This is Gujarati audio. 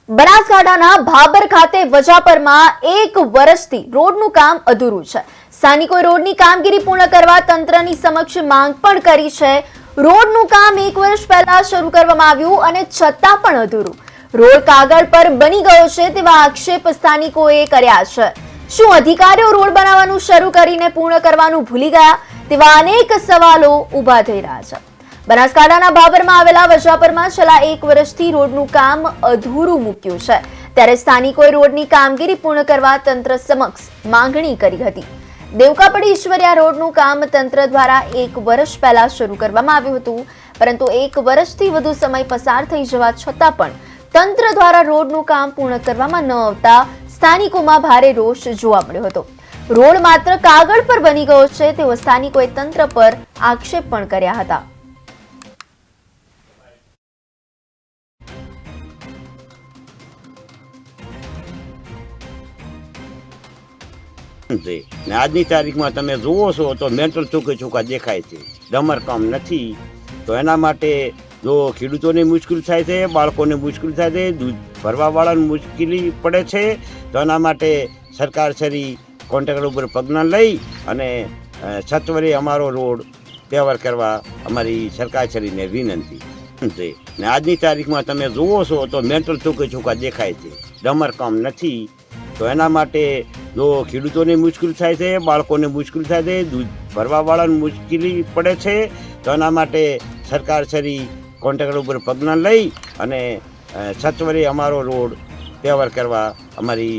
બનાસકાંઠાના ભાબર ખાતે વજાપરમાં 1 વર્ષથી રોડનું કામ અધૂરું છે। સ્થાનિકોએ રોડની કામગીરી પૂર્ણ કરવા તંત્રની સમક્ષ માંગ પણ કરી છે। રોડનું કામ 1 વર્ષ પહેલા શરૂ કરવામાં આવ્યું અને છતાં પણ અધૂરું। રોડ કાગળ પર બની ગયો છે તેવા આક્ષેપ સ્થાનિકોએ કર્યા છે। શું અધિકારીઓ રોડ બનાવવાનું શરૂ કરીને પૂર્ણ કરવાનું ભૂલી ગયા? તેવા અનેક સવાલો ઊભા થઈ રહ્યા છે। બનાસકાંઠાના ભાબરમાં આવેલા વજાપરમાં છેલ્લા 1 વર્ષથી રોડનું કામ અધૂરું મૂક્યું છે। ત્યારે સ્થાનિકોએ રોડની કામગીરી પૂર્ણ કરવા તંત્ર સમક્ષ માંગણી કરી હતી। દેવકાપડી ઈશ્વરિયા રોડનું કામ તંત્ર દ્વારા 1 વર્ષ પહેલા શરૂ કરવામાં આવ્યું હતું, પરંતુ 1 વર્ષથી વધુ સમય પસાર થઈ જવા છતાં પણ તંત્ર દ્વારા રોડનું કામ પૂર્ણ કરવામાં ન આવતા સ્થાનિકોમાં ભારે રોષ જોવા મળ્યો હતો। રોડ માત્ર કાગળ પર બની ગયો છે તેવો સ્થાનિકોએ તંત્ર પર આક્ષેપ પણ કર્યા હતા। આજની તારીખમાં તમે જુઓ છો તો મેન્ટલ ચોખ્ખા દેખાય છે। ડમર કામ નથી તો એના માટે જો ખેડૂતોને મુશ્કેલ થાય છે, બાળકોને મુશ્કેલ થાય છે, દૂધ ભરવાવાળાને મુશ્કેલી પડે છે, તો એના માટે સરકાર શ્રી કોન્ટ્રાક્ટર ઉપર પગલાં લઈ અને સત્વરે અમારો રોડ તૈયાર કરવા અમારી સરકાર શ્રીને વિનંતી છે। ને આજની તારીખમાં તમે જુઓ છો તો મેન્ટલ ચોખ્ખા દેખાય છે। ડમર કામ નથી તો એના માટે જો ખેડૂતોને મુશ્કેલ થાય છે, બાળકોને મુશ્કેલ થાય છે, દૂધ ભરવાવાળાને મુશ્કેલી પડે છે, તો એના માટે સરકાર શ્રી કોન્ટ્રાક્ટર ઉપર પગલાં લઈ અને સત્વરે અમારો રોડ તૈયાર કરવા અમારી